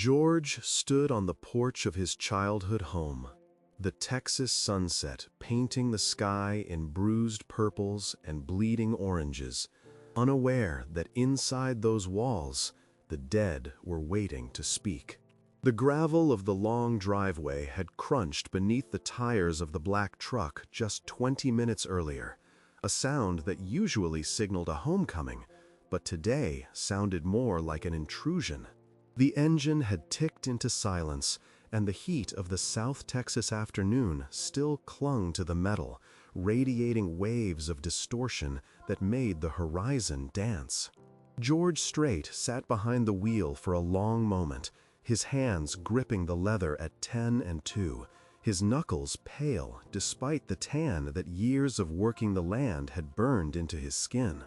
George stood on the porch of his childhood home, the Texas sunset painting the sky in bruised purples and bleeding oranges, unaware that inside those walls, the dead were waiting to speak. The gravel of the long driveway had crunched beneath the tires of the black truck just 20 minutes earlier, a sound that usually signaled a homecoming, but today sounded more like an intrusion. The engine had ticked into silence, and the heat of the South Texas afternoon still clung to the metal, radiating waves of distortion that made the horizon dance. George Strait sat behind the wheel for a long moment, his hands gripping the leather at 10 and 2, his knuckles pale despite the tan that years of working the land had burned into his skin.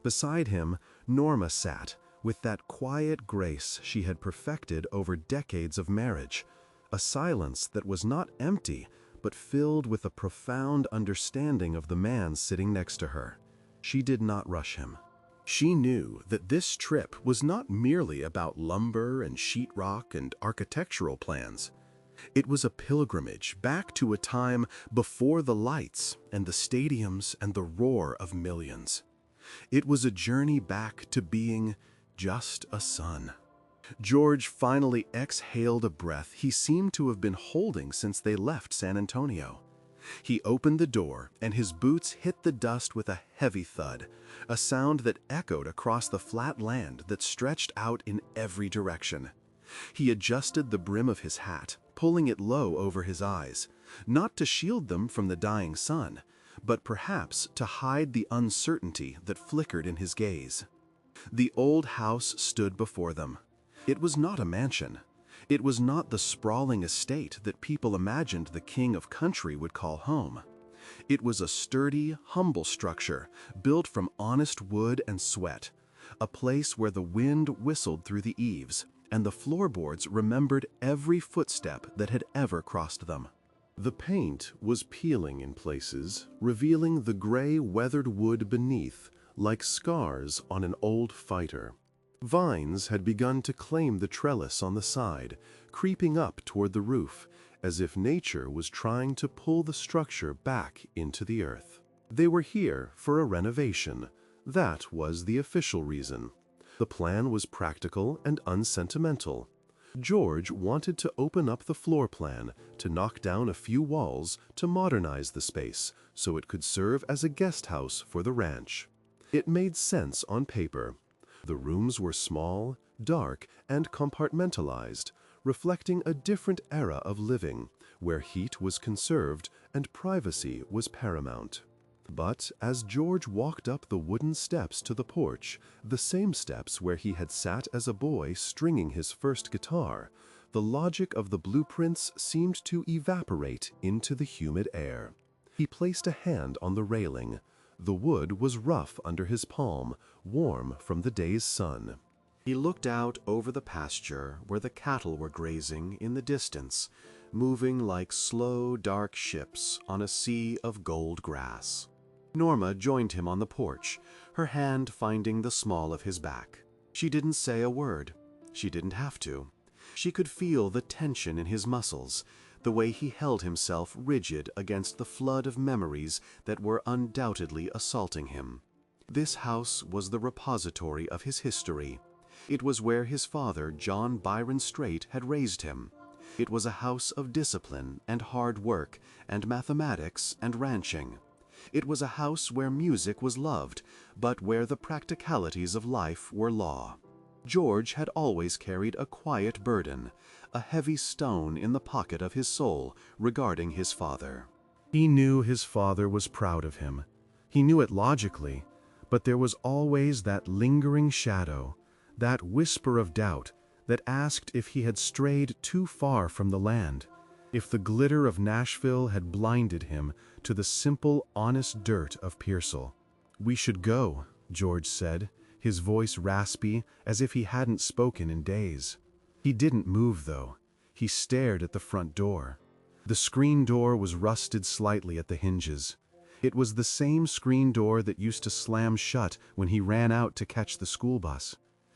Beside him, Norma sat, with that quiet grace she had perfected over decades of marriage, a silence that was not empty, but filled with a profound understanding of the man sitting next to her. She did not rush him. She knew that this trip was not merely about lumber and sheetrock and architectural plans. It was a pilgrimage back to a time before the lights and the stadiums and the roar of millions. It was a journey back to being just a son. George finally exhaled a breath he seemed to have been holding since they left San Antonio. He opened the door, and his boots hit the dust with a heavy thud, a sound that echoed across the flat land that stretched out in every direction. He adjusted the brim of his hat, pulling it low over his eyes, not to shield them from the dying sun, but perhaps to hide the uncertainty that flickered in his gaze. The old house stood before them. It was not a mansion. It was not the sprawling estate that people imagined the king of country would call home. It was a sturdy, humble structure built from honest wood and sweat, a place where the wind whistled through the eaves and the floorboards remembered every footstep that had ever crossed them. The paint was peeling in places, revealing the gray, weathered wood beneath like scars on an old fighter. Vines had begun to claim the trellis on the side, creeping up toward the roof, as if nature was trying to pull the structure back into the earth. They were here for a renovation. That was the official reason. The plan was practical and unsentimental. George wanted to open up the floor plan, to knock down a few walls, to modernize the space, so it could serve as a guest house for the ranch. It made sense on paper. The rooms were small, dark, and compartmentalized, reflecting a different era of living, where heat was conserved and privacy was paramount. But as George walked up the wooden steps to the porch, the same steps where he had sat as a boy stringing his first guitar, the logic of the blueprints seemed to evaporate into the humid air. He placed a hand on the railing. The wood was rough under his palm, warm from the day's sun. He looked out over the pasture where the cattle were grazing in the distance, moving like slow, dark ships on a sea of gold grass. Norma joined him on the porch, her hand finding the small of his back. She didn't say a word. She didn't have to. She could feel the tension in his muscles, the way he held himself rigid against the flood of memories that were undoubtedly assaulting him. This house was the repository of his history. It was where his father, John Byron Strait, had raised him. It was a house of discipline and hard work and mathematics and ranching. It was a house where music was loved, but where the practicalities of life were law. George had always carried a quiet burden, a heavy stone in the pocket of his soul regarding his father. He knew his father was proud of him. He knew it logically, but there was always that lingering shadow, that whisper of doubt that asked if he had strayed too far from the land, if the glitter of Nashville had blinded him to the simple, honest dirt of Pearsall. "We should go," George said, his voice raspy as if he hadn't spoken in days. He didn't move, though. He stared at the front door. The screen door was rusted slightly at the hinges. It was the same screen door that used to slam shut when he ran out to catch the school bus.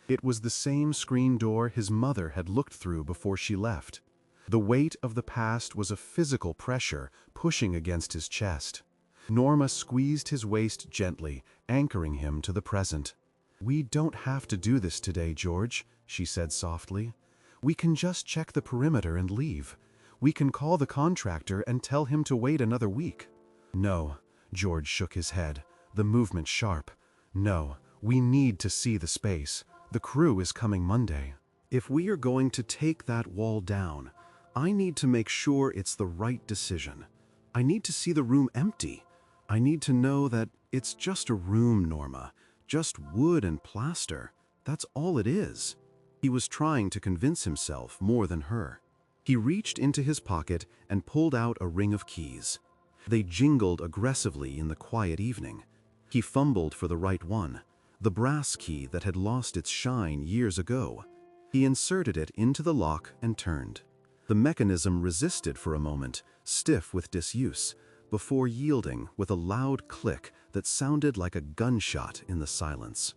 It was the same screen door his mother had looked through before she left. The weight of the past was a physical pressure pushing against his chest. Norma squeezed his waist gently, anchoring him to the present. "We don't have to do this today, George," she said softly. "We can just check the perimeter and leave. We can call the contractor and tell him to wait another week." "No," George shook his head, the movement sharp. "No, we need to see the space. The crew is coming Monday. If we are going to take that wall down, I need to make sure it's the right decision. I need to see the room empty. I need to know that it's just a room, Norma. Just wood and plaster. That's all it is." He was trying to convince himself more than her. He reached into his pocket and pulled out a ring of keys. They jingled aggressively in the quiet evening. He fumbled for the right one, the brass key that had lost its shine years ago. He inserted it into the lock and turned. The mechanism resisted for a moment, stiff with disuse, before yielding with a loud click that sounded like a gunshot in the silence.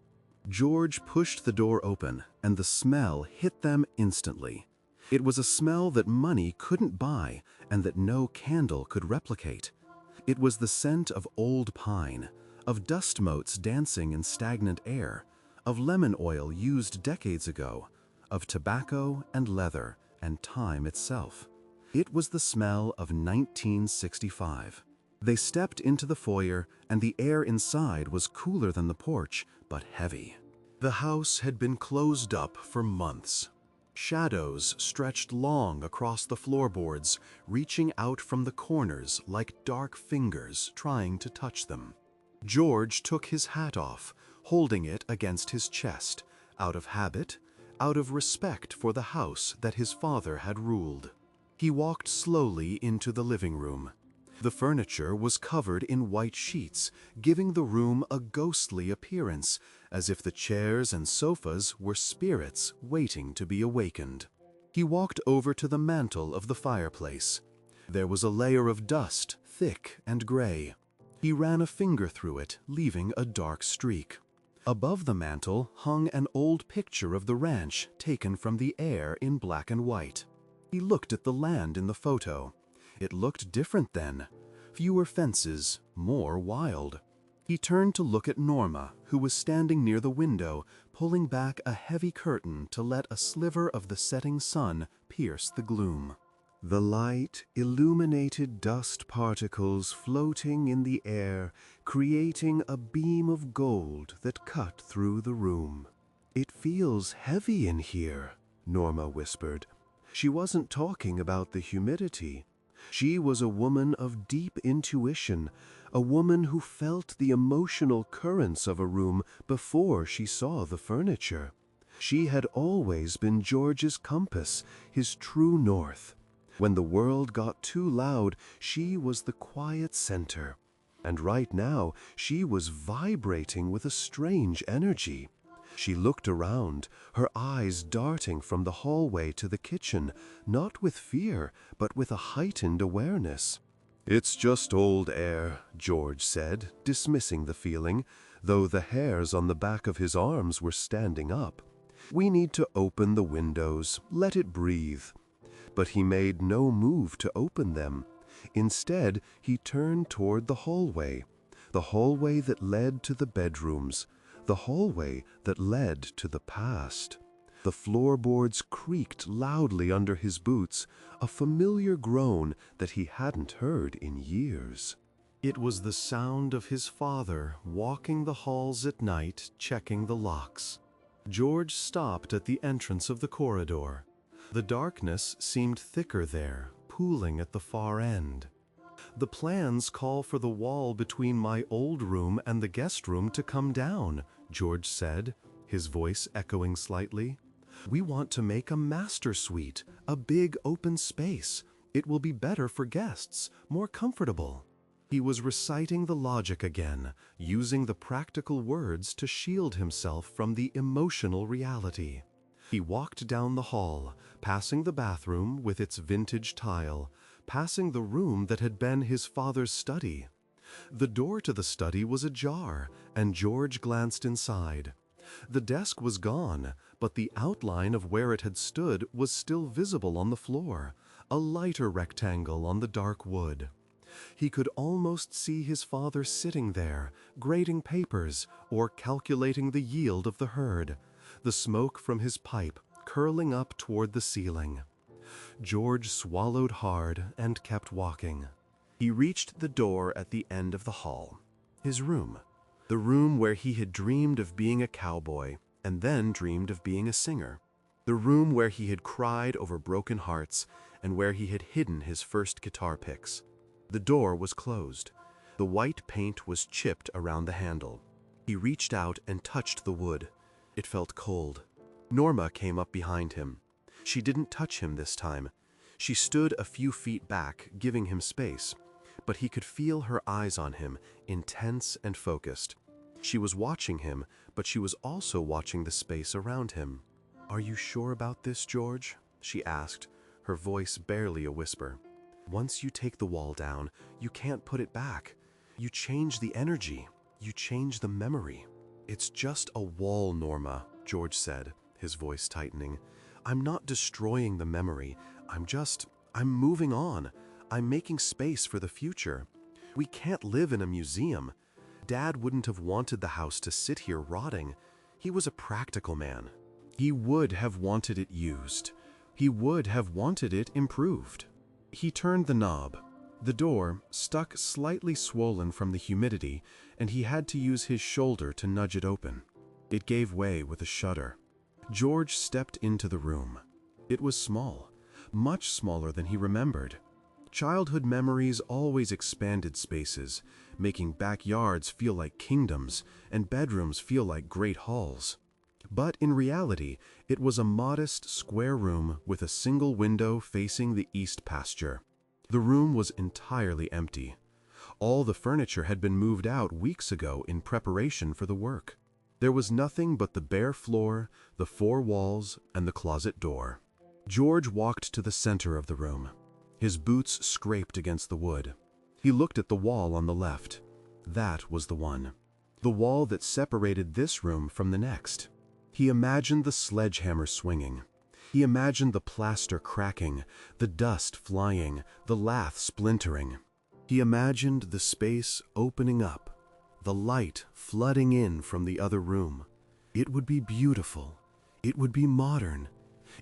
George pushed the door open, and the smell hit them instantly. It was a smell that money couldn't buy and that no candle could replicate. It was the scent of old pine, of dust motes dancing in stagnant air, of lemon oil used decades ago, of tobacco and leather and time itself. It was the smell of 1965. They stepped into the foyer, and the air inside was cooler than the porch, but heavy. The house had been closed up for months. Shadows stretched long across the floorboards, reaching out from the corners like dark fingers trying to touch them. George took his hat off, holding it against his chest, out of habit, out of respect for the house that his father had ruled. He walked slowly into the living room. The furniture was covered in white sheets, giving the room a ghostly appearance, as if the chairs and sofas were spirits waiting to be awakened. He walked over to the mantel of the fireplace. There was a layer of dust, thick and gray. He ran a finger through it, leaving a dark streak. Above the mantel hung an old picture of the ranch taken from the air in black and white. He looked at the land in the photo. It looked different then. Fewer fences, more wild. He turned to look at Norma, who was standing near the window, pulling back a heavy curtain to let a sliver of the setting sun pierce the gloom. The light illuminated dust particles floating in the air, creating a beam of gold that cut through the room. "It feels heavy in here," Norma whispered. She wasn't talking about the humidity. She was a woman of deep intuition, a woman who felt the emotional currents of a room before she saw the furniture. She had always been George's compass, his true north. When the world got too loud, she was the quiet center. And right now, she was vibrating with a strange energy. She looked around, her eyes darting from the hallway to the kitchen, not with fear, but with a heightened awareness. "It's just old air," George said, dismissing the feeling, though the hairs on the back of his arms were standing up. "We need to open the windows, let it breathe." But he made no move to open them. Instead, he turned toward the hallway that led to the bedrooms, the hallway that led to the past. The floorboards creaked loudly under his boots, a familiar groan that he hadn't heard in years. It was the sound of his father walking the halls at night, checking the locks. George stopped at the entrance of the corridor. The darkness seemed thicker there, pooling at the far end. "The plans call for the wall between my old room and the guest room to come down," George said, his voice echoing slightly. "We want to make a master suite, a big open space. It will be better for guests, more comfortable." He was reciting the logic again, using the practical words to shield himself from the emotional reality. He walked down the hall, passing the bathroom with its vintage tile, passing the room that had been his father's study. The door to the study was ajar, and George glanced inside. The desk was gone, but the outline of where it had stood was still visible on the floor, a lighter rectangle on the dark wood. He could almost see his father sitting there, grading papers or calculating the yield of the herd, the smoke from his pipe curling up toward the ceiling. George swallowed hard and kept walking. He reached the door at the end of the hall. His room. The room where he had dreamed of being a cowboy and then dreamed of being a singer. The room where he had cried over broken hearts and where he had hidden his first guitar picks. The door was closed. The white paint was chipped around the handle. He reached out and touched the wood. It felt cold. Norma came up behind him. She didn't touch him this time. She stood a few feet back, giving him space, but he could feel her eyes on him, intense and focused. She was watching him, but she was also watching the space around him. "Are you sure about this, George?" she asked, her voice barely a whisper. "Once you take the wall down, you can't put it back. You change the energy. You change the memory." "It's just a wall, Norma," George said, his voice tightening. "I'm not destroying the memory. I'm moving on. I'm making space for the future. We can't live in a museum. Dad wouldn't have wanted the house to sit here rotting. He was a practical man. He would have wanted it used. He would have wanted it improved." He turned the knob. The door stuck slightly swollen from the humidity, and he had to use his shoulder to nudge it open. It gave way with a shudder. George stepped into the room. It was small, much smaller than he remembered. Childhood memories always expanded spaces, making backyards feel like kingdoms and bedrooms feel like great halls. But in reality, it was a modest square room with a single window facing the east pasture. The room was entirely empty. All the furniture had been moved out weeks ago in preparation for the work. There was nothing but the bare floor, the four walls, and the closet door. George walked to the center of the room. His boots scraped against the wood. He looked at the wall on the left. That was the one. The wall that separated this room from the next. He imagined the sledgehammer swinging. He imagined the plaster cracking, the dust flying, the lath splintering. He imagined the space opening up, the light flooding in from the other room. It would be beautiful. It would be modern.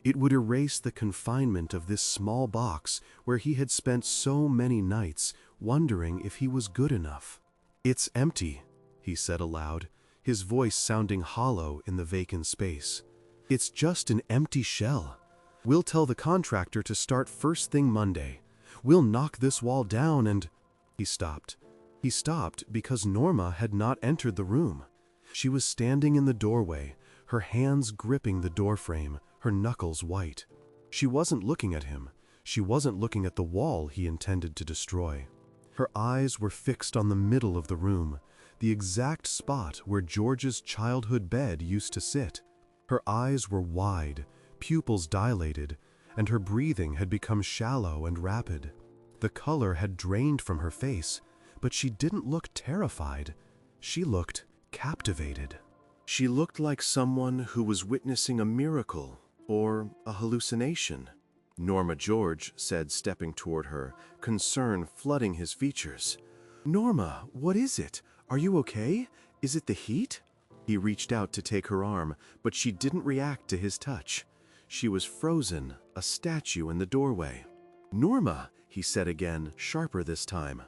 It would erase the confinement of this small box where he had spent so many nights wondering if he was good enough. "It's empty," he said aloud, his voice sounding hollow in the vacant space. "It's just an empty shell. We'll tell the contractor to start first thing Monday. We'll knock this wall down and—" He stopped. He stopped because Norma had not entered the room. She was standing in the doorway, her hands gripping the doorframe, her knuckles white. She wasn't looking at him. She wasn't looking at the wall he intended to destroy. Her eyes were fixed on the middle of the room, the exact spot where George's childhood bed used to sit. Her eyes were wide, pupils dilated, and her breathing had become shallow and rapid. The color had drained from her face, but she didn't look terrified. She looked captivated. She looked like someone who was witnessing a miracle or a hallucination. Norma George said, stepping toward her, concern flooding his features. "Norma, what is it? Are you okay? Is it the heat?" He reached out to take her arm, but she didn't react to his touch. She was frozen, a statue in the doorway. "Norma," he said again, sharper this time.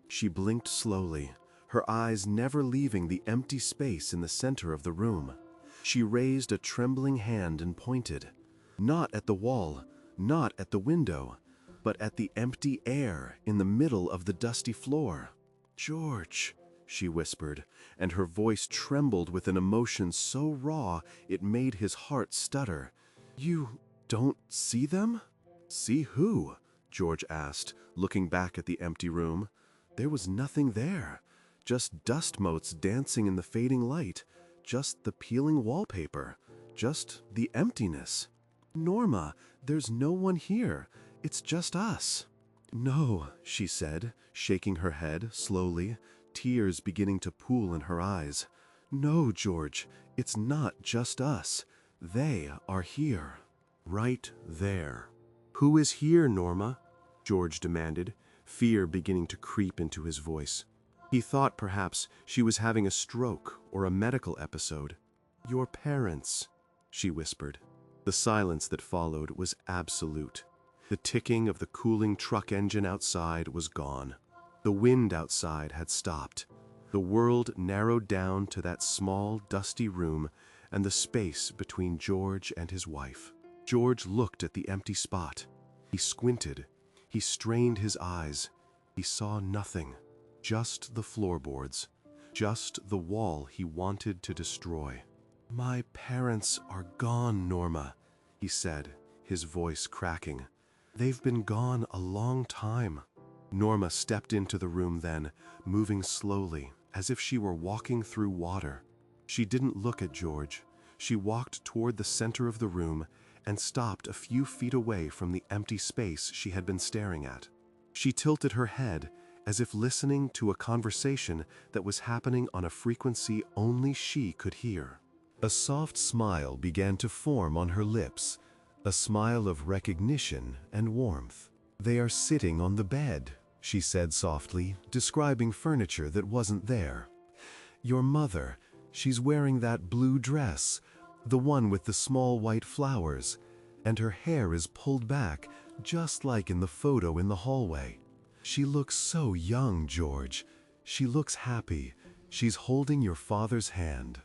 She blinked slowly, her eyes never leaving the empty space in the center of the room. She raised a trembling hand and pointed. Not at the wall, not at the window, but at the empty air in the middle of the dusty floor. "George," she whispered, and her voice trembled with an emotion so raw it made his heart stutter. "You don't see them?" "See who?" George asked, looking back at the empty room. There was nothing there, just dust motes dancing in the fading light, just the peeling wallpaper, just the emptiness. "Norma, there's no one here. It's just us." "No," she said, shaking her head slowly, tears beginning to pool in her eyes. No, George, it's not just us. They are here. Right there. Who is here, Norma? George demanded, fear beginning to creep into his voice. He thought perhaps she was having a stroke or a medical episode. Your parents, she whispered. The silence that followed was absolute. The ticking of the cooling truck engine outside was gone. The wind outside had stopped. The world narrowed down to that small, dusty room and the space between George and his wife. George looked at the empty spot. He squinted. He strained his eyes. He saw nothing. Just the floorboards. Just the wall he wanted to destroy. My parents are gone, Norma, he said, his voice cracking. They've been gone a long time. Norma stepped into the room then, moving slowly, as if she were walking through water. She didn't look at George. She walked toward the center of the room and stopped a few feet away from the empty space she had been staring at. She tilted her head, as if listening to a conversation that was happening on a frequency only she could hear. A soft smile began to form on her lips, a smile of recognition and warmth. They are sitting on the bed, she said softly, describing furniture that wasn't there. Your mother, she's wearing that blue dress, the one with the small white flowers, and her hair is pulled back, just like in the photo in the hallway. She looks so young, George. She looks happy. She's holding your father's hand.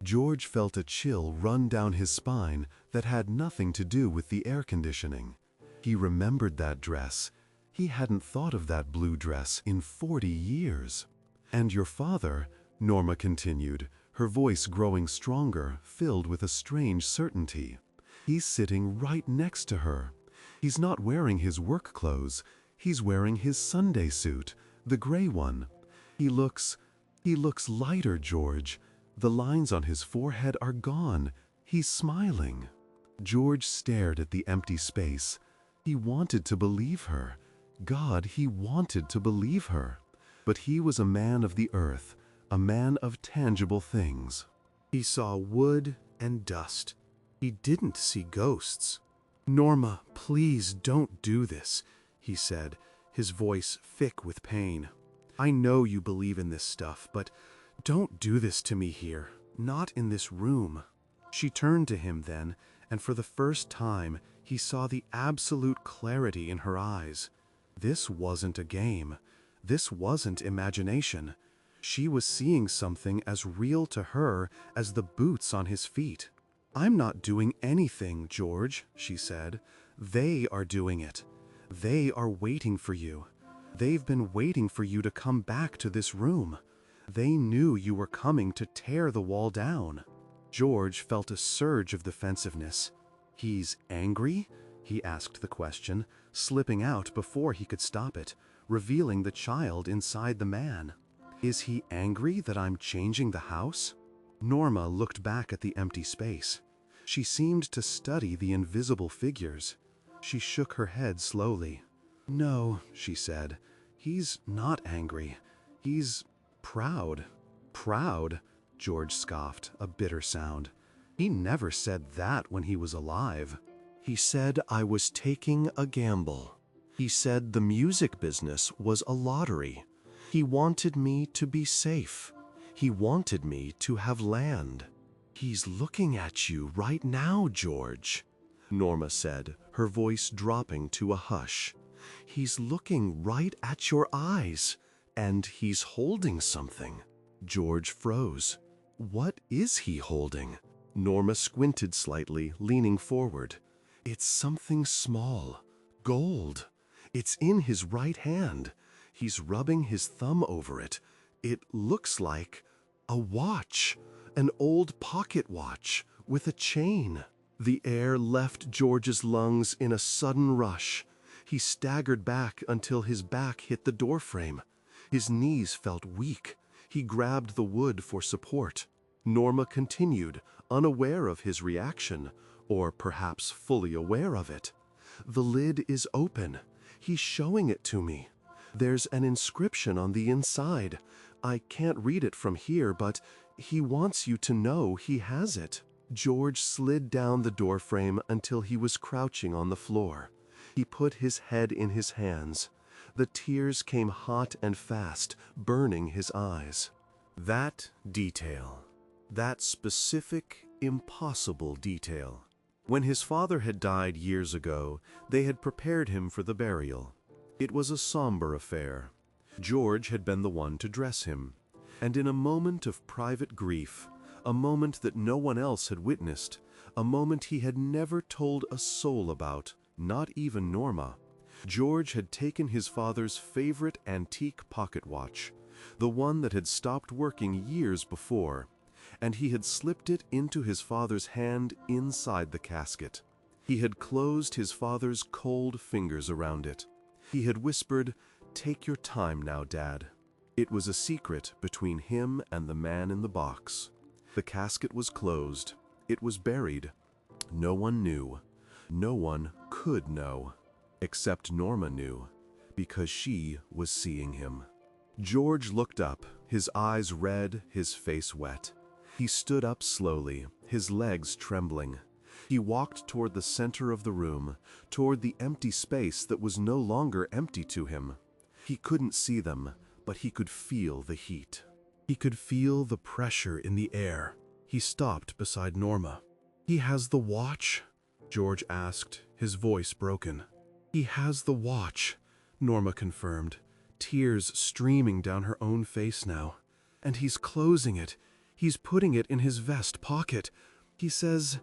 George felt a chill run down his spine that had nothing to do with the air conditioning. He remembered that dress. He hadn't thought of that blue dress in 40 years. And your father, Norma continued, her voice growing stronger, filled with a strange certainty. He's sitting right next to her. He's not wearing his work clothes. He's wearing his Sunday suit, the gray one. He looks lighter, George. The lines on his forehead are gone. He's smiling. George stared at the empty space. He wanted to believe her. God, he wanted to believe her. But he was a man of the earth, a man of tangible things. He saw wood and dust. He didn't see ghosts. Norma, please don't do this, he said, his voice thick with pain. I know you believe in this stuff, but don't do this to me here, not in this room. She turned to him then, and for the first time, he saw the absolute clarity in her eyes. This wasn't a game. This wasn't imagination. She was seeing something as real to her as the boots on his feet. I'm not doing anything, George, she said. They are doing it. They are waiting for you. They've been waiting for you to come back to this room. They knew you were coming to tear the wall down. George felt a surge of defensiveness. He's angry? He asked the question, slipping out before he could stop it, revealing the child inside the man. Is he angry that I'm changing the house? Norma looked back at the empty space. She seemed to study the invisible figures. She shook her head slowly. No, she said. He's not angry. He's proud. Proud? George scoffed, a bitter sound. He never said that when he was alive. He said I was taking a gamble. He said the music business was a lottery. He wanted me to be safe. He wanted me to have land. He's looking at you right now, George, Norma said, her voice dropping to a hush. He's looking right at your eyes, and he's holding something. George froze. What is he holding? Norma squinted slightly, leaning forward. It's something small. Gold. It's in his right hand. He's rubbing his thumb over it. It looks like a watch, an old pocket watch with a chain. The air left George's lungs in a sudden rush. He staggered back until his back hit the doorframe. His knees felt weak. He grabbed the wood for support. Norma continued, unaware of his reaction, or perhaps fully aware of it. The lid is open. He's showing it to me. There's an inscription on the inside. I can't read it from here, but He wants you to know he has it." George slid down the doorframe until he was crouching on the floor. He put his head in his hands. The tears came hot and fast, burning his eyes. That detail, that specific, impossible detail. When his father had died years ago, they had prepared him for the burial. It was a somber affair. George had been the one to dress him. And in a moment of private grief, a moment that no one else had witnessed, a moment he had never told a soul about, not even Norma, George had taken his father's favorite antique pocket watch, the one that had stopped working years before, and he had slipped it into his father's hand inside the casket. He had closed his father's cold fingers around it. He had whispered, "Take your time now, Dad." It was a secret between him and the man in the box. The casket was closed. It was buried. No one knew. No one could know. Except Norma knew, because she was seeing him. George looked up, his eyes red, his face wet. He stood up slowly, his legs trembling. He walked toward the center of the room, toward the empty space that was no longer empty to him. He couldn't see them, but he could feel the heat. He could feel the pressure in the air. He stopped beside Norma. "He has the watch?" George asked, his voice broken. "He has the watch," Norma confirmed, tears streaming down her own face now. "And he's closing it. He's putting it in his vest pocket. He says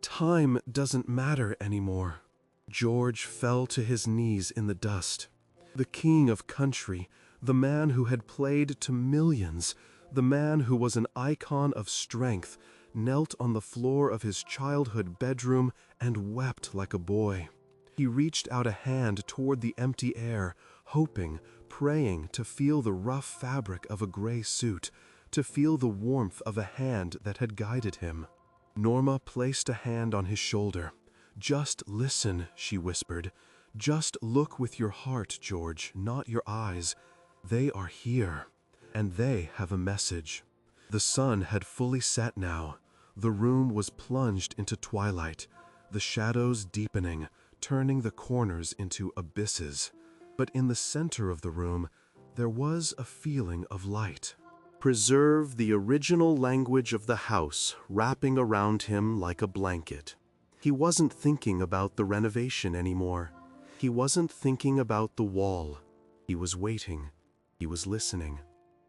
time doesn't matter anymore." George fell to his knees in the dust. The king of country, the man who had played to millions, the man who was an icon of strength, knelt on the floor of his childhood bedroom and wept like a boy. He reached out a hand toward the empty air, hoping, praying to feel the rough fabric of a gray suit, to feel the warmth of a hand that had guided him. Norma placed a hand on his shoulder. "Just listen," she whispered. "Just look with your heart, George, not your eyes. They are here, and they have a message." The sun had fully set now. The room was plunged into twilight, the shadows deepening, turning the corners into abysses. But in the center of the room, there was a feeling of light. Preserve the original language of the house wrapping around him like a blanket. He wasn't thinking about the renovation anymore. He wasn't thinking about the wall. He was waiting. He was listening.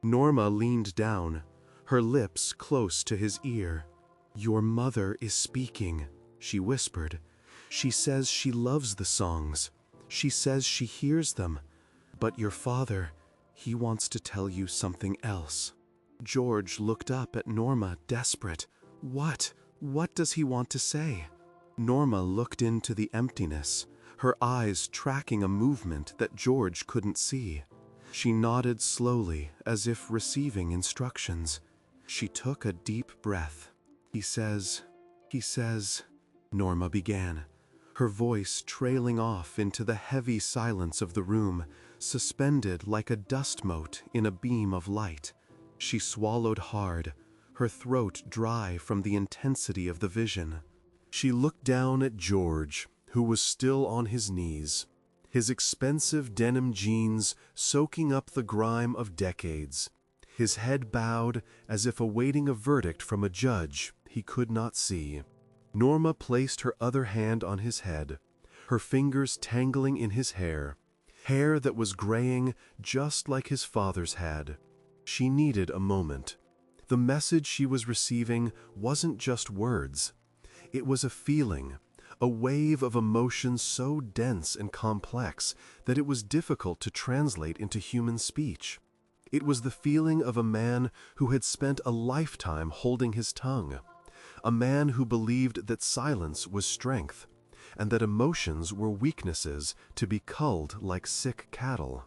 Norma leaned down, her lips close to his ear. "Your mother is speaking," she whispered. "She says she loves the songs. She says she hears them. But your father, he wants to tell you something else." George looked up at Norma, desperate. What? What does he want to say? Norma looked into the emptiness, her eyes tracking a movement that George couldn't see. She nodded slowly, as if receiving instructions. She took a deep breath. He says, Norma began, her voice trailing off into the heavy silence of the room, suspended like a dust mote in a beam of light. She swallowed hard, her throat dry from the intensity of the vision. She looked down at George, who was still on his knees, his expensive denim jeans soaking up the grime of decades, his head bowed as if awaiting a verdict from a judge he could not see. Norma placed her other hand on his head, her fingers tangling in his hair that was graying just like his father's had. She needed a moment. The message she was receiving wasn't just words. It was a feeling, a wave of emotion so dense and complex that it was difficult to translate into human speech. It was the feeling of a man who had spent a lifetime holding his tongue, a man who believed that silence was strength, and that emotions were weaknesses to be culled like sick cattle.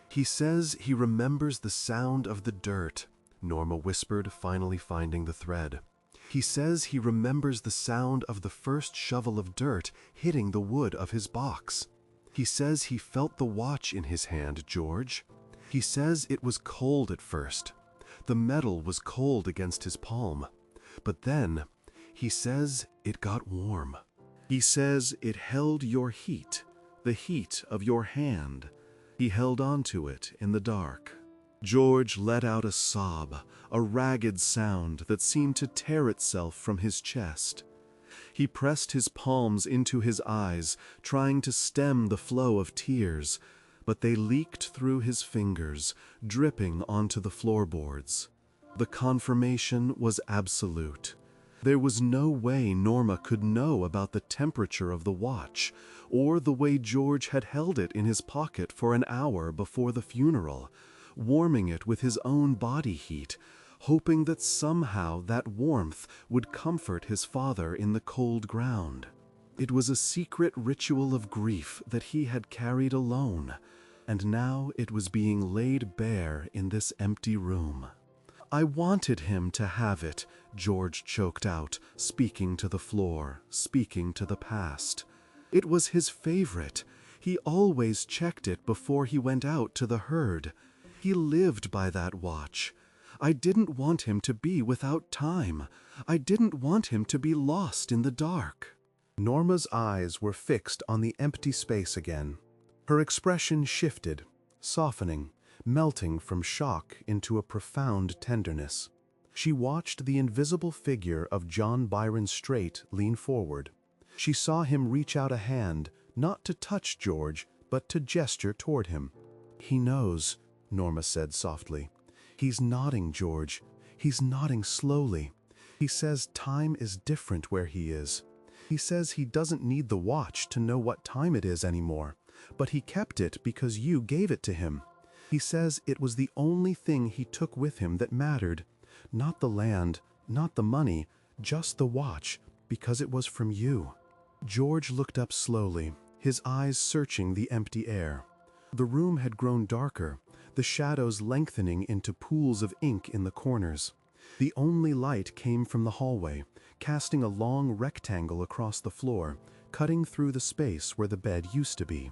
"He says he remembers the sound of the dirt," Norma whispered, finally finding the thread. "He says he remembers the sound of the first shovel of dirt hitting the wood of his box. He says he felt the watch in his hand, George. He says it was cold at first, The metal was cold against his palm. But then, he says it got warm. He says it held your heat, the heat of your hand. He held on to it in the dark. George let out a sob, a ragged sound that seemed to tear itself from his chest. He pressed his palms into his eyes, trying to stem the flow of tears, but they leaked through his fingers, dripping onto the floorboards. The confirmation was absolute. There was no way Norma could know about the temperature of the watch, or the way George had held it in his pocket for an hour before the funeral, warming it with his own body heat, hoping that somehow that warmth would comfort his father in the cold ground. It was a secret ritual of grief that he had carried alone, and now it was being laid bare in this empty room. "I wanted him to have it," George choked out, speaking to the floor, speaking to the past. "It was his favorite. He always checked it before he went out to the herd. He lived by that watch. I didn't want him to be without time. I didn't want him to be lost in the dark." Norma's eyes were fixed on the empty space again. Her expression shifted, softening, melting from shock into a profound tenderness. She watched the invisible figure of John Byron Strait lean forward. She saw him reach out a hand, not to touch George, but to gesture toward him. "He knows," Norma said softly. "He's nodding, George. He's nodding slowly. He says time is different where he is. He says he doesn't need the watch to know what time it is anymore, but he kept it because you gave it to him. He says it was the only thing he took with him that mattered. Not the land, not the money, just the watch, because it was from you." George looked up slowly, his eyes searching the empty air. The room had grown darker, the shadows lengthening into pools of ink in the corners. The only light came from the hallway, casting a long rectangle across the floor, cutting through the space where the bed used to be.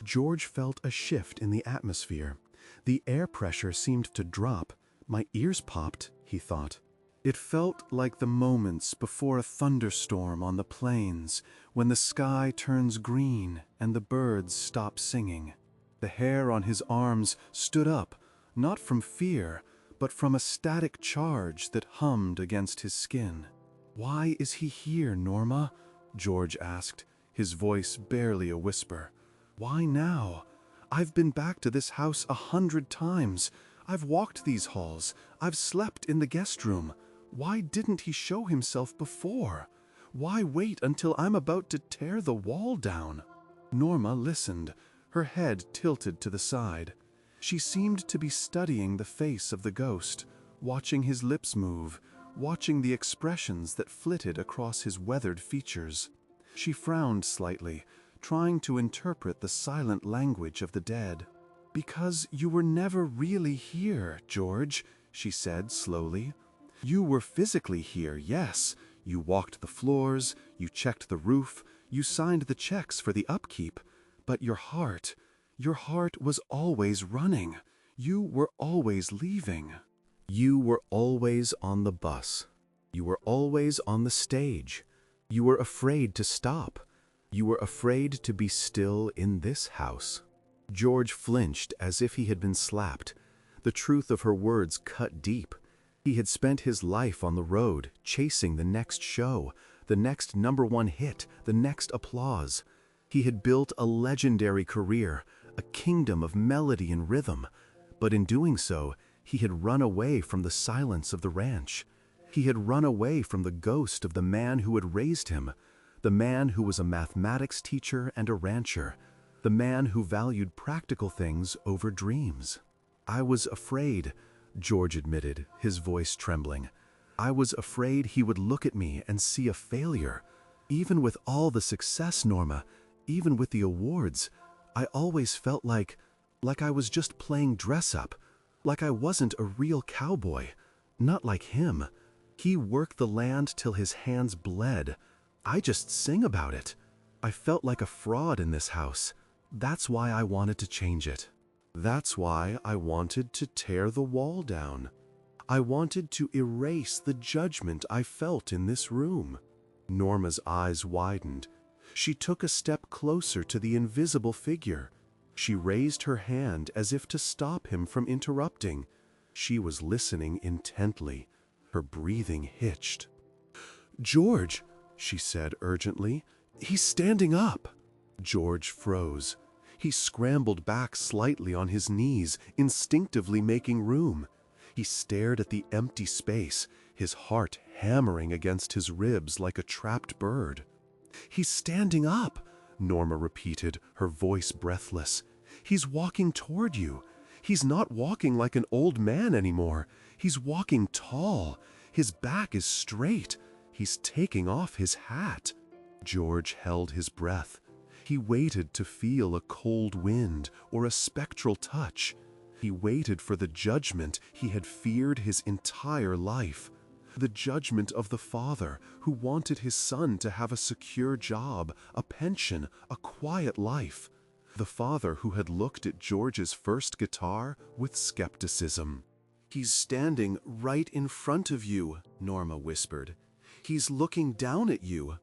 George felt a shift in the atmosphere. The air pressure seemed to drop. "My ears popped," he thought. It felt like the moments before a thunderstorm on the plains, when the sky turns green and the birds stop singing. The hair on his arms stood up, not from fear, but from a static charge that hummed against his skin. "Why is he here, Norma?" George asked, his voice barely a whisper. "Why now? I've been back to this house 100 times. I've walked these halls. I've slept in the guest room. Why didn't he show himself before? Why wait until I'm about to tear the wall down?" Norma listened, her head tilted to the side. She seemed to be studying the face of the ghost, watching his lips move, watching the expressions that flitted across his weathered features. She frowned slightly, trying to interpret the silent language of the dead. "Because you were never really here, George," she said slowly. "You were physically here, yes. You walked the floors, you checked the roof, you signed the checks for the upkeep. But your heart was always running. You were always leaving. You were always on the bus. You were always on the stage. You were afraid to stop. You were afraid to be still in this house." George flinched as if he had been slapped. The truth of her words cut deep. He had spent his life on the road, chasing the next show, the next #1 hit, the next applause. He had built a legendary career, a kingdom of melody and rhythm. But in doing so, he had run away from the silence of the ranch. He had run away from the ghost of the man who had raised him, the man who was a mathematics teacher and a rancher, the man who valued practical things over dreams. "I was afraid," George admitted, his voice trembling. "I was afraid he would look at me and see a failure. Even with all the success, Norma, even with the awards, I always felt like I was just playing dress-up, like I wasn't a real cowboy. Not like him. He worked the land till his hands bled. I just sing about it. I felt like a fraud in this house. That's why I wanted to change it. That's why I wanted to tear the wall down. I wanted to erase the judgment I felt in this room." Norma's eyes widened. She took a step closer to the invisible figure. She raised her hand as if to stop him from interrupting. She was listening intently. Her breathing hitched. "George," she said urgently, "he's standing up." George froze. He scrambled back slightly on his knees, instinctively making room. He stared at the empty space, his heart hammering against his ribs like a trapped bird. "He's standing up," Norma repeated, her voice breathless. "He's walking toward you. He's not walking like an old man anymore. He's walking tall. His back is straight. He's taking off his hat." George held his breath. He waited to feel a cold wind or a spectral touch. He waited for the judgment he had feared his entire life. The judgment of the father who wanted his son to have a secure job, a pension, a quiet life. The father who had looked at George's first guitar with skepticism. "He's standing right in front of you," Norma whispered. "He's looking down at you.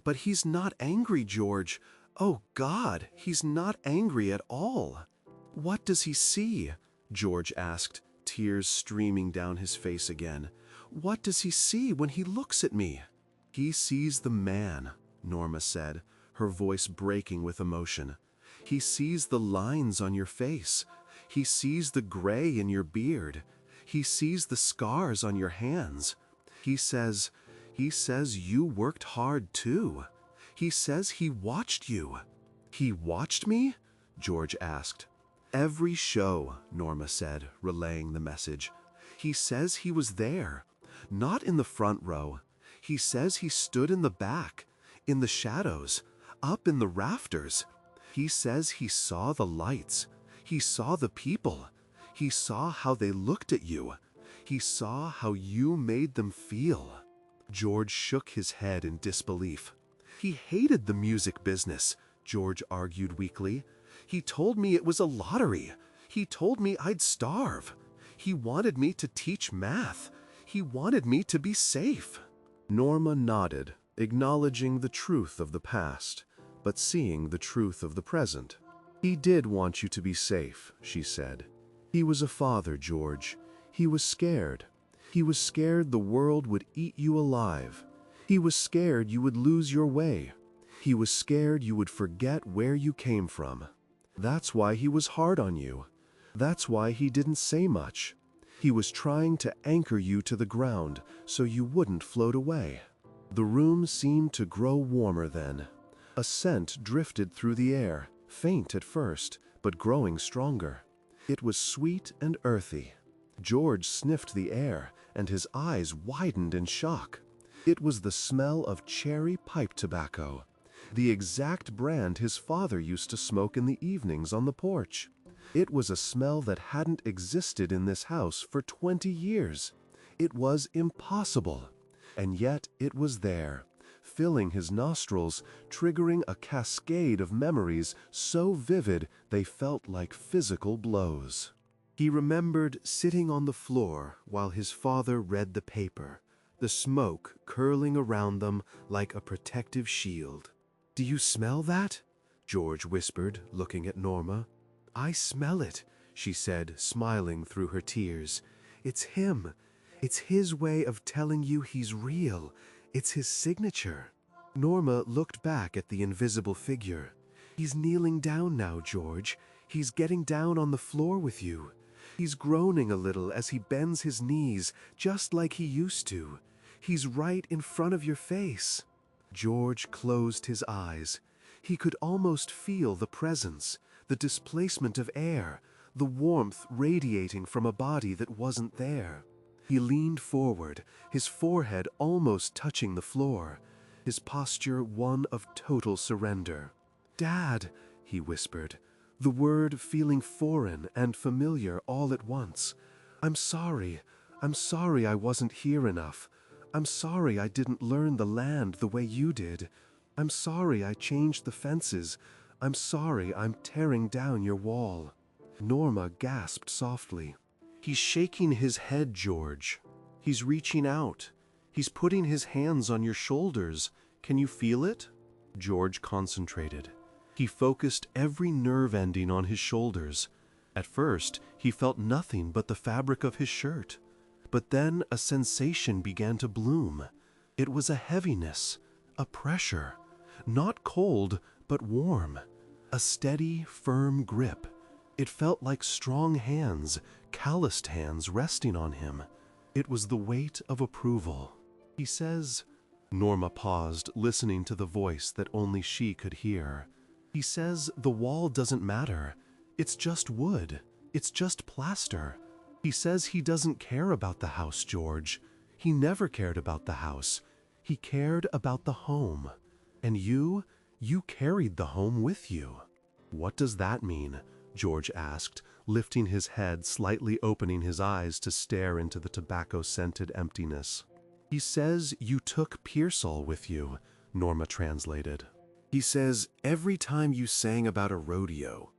But he's not angry, George. Oh God, he's not angry at all." "What does he see?" George asked, tears streaming down his face again. "What does he see when he looks at me?" "He sees the man," Norma said, her voice breaking with emotion. "He sees the lines on your face. He sees the gray in your beard. He sees the scars on your hands. He says you worked hard too. He says he watched you." "He watched me?" George asked. "Every show," Norma said, relaying the message. "He says he was there. Not in the front row. He says he stood in the back, in the shadows, up in the rafters. He says he saw the lights. He saw the people. He saw how they looked at you. He saw how you made them feel." George shook his head in disbelief. "He hated the music business," George argued weakly. "He told me it was a lottery. He told me I'd starve. He wanted me to teach math. He wanted me to be safe." Norma nodded, acknowledging the truth of the past, but seeing the truth of the present. "He did want you to be safe," she said. "He was a father, George. He was scared. He was scared the world would eat you alive. He was scared you would lose your way. He was scared you would forget where you came from. That's why he was hard on you. That's why he didn't say much. He was trying to anchor you to the ground so you wouldn't float away." The room seemed to grow warmer then. A scent drifted through the air, faint at first, but growing stronger. It was sweet and earthy. George sniffed the air, and his eyes widened in shock. It was the smell of cherry pipe tobacco, the exact brand his father used to smoke in the evenings on the porch. It was a smell that hadn't existed in this house for 20 years. It was impossible. And yet it was there, filling his nostrils, triggering a cascade of memories so vivid they felt like physical blows. He remembered sitting on the floor while his father read the paper, the smoke curling around them like a protective shield. "Do you smell that?" George whispered, looking at Norma. "I smell it," she said, smiling through her tears. "It's him. It's his way of telling you he's real. It's his signature." Norma looked back at the invisible figure. "He's kneeling down now, George. He's getting down on the floor with you. He's groaning a little as he bends his knees, just like he used to. He's right in front of your face." George closed his eyes. He could almost feel the presence, the displacement of air, the warmth radiating from a body that wasn't there. He leaned forward, his forehead almost touching the floor, his posture one of total surrender. "Dad," he whispered, the word feeling foreign and familiar all at once. I'm sorry I wasn't here enough. I'm sorry I didn't learn the land the way you did. I'm sorry I changed the fences. I'm sorry I'm tearing down your wall." Norma gasped softly. He's shaking his head, George. He's reaching out. He's putting his hands on your shoulders. Can you feel it? George concentrated. He focused every nerve ending on his shoulders. At first, he felt nothing but the fabric of his shirt. But then a sensation began to bloom. It was a heaviness, a pressure, not cold, but warm. A steady, firm grip. It felt like strong hands, calloused hands resting on him. It was the weight of approval. He says, Norma paused, listening to the voice that only she could hear. He says the wall doesn't matter. It's just wood. It's just plaster. He says he doesn't care about the house, George. He never cared about the house. He cared about the home. And you carried the home with you. What does that mean? George asked, lifting his head, slightly opening his eyes to stare into the tobacco-scented emptiness. He says you took Pearsall with you, Norma translated. He says every time you sang about a rodeo,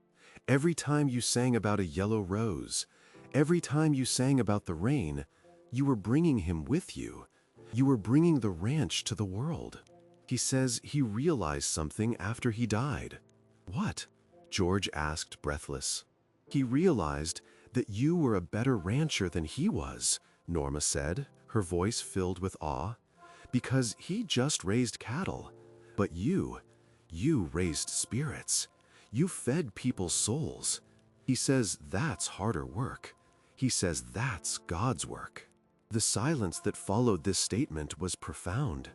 every time you sang about a yellow rose, every time you sang about the rain, you were bringing him with you. You were bringing the ranch to the world. He says he realized something after he died. What? George asked, breathless. He realized that you were a better rancher than he was, Norma said, her voice filled with awe, because he just raised cattle. But you raised spirits. You fed people's souls. He says that's harder work. He says that's God's work. The silence that followed this statement was profound.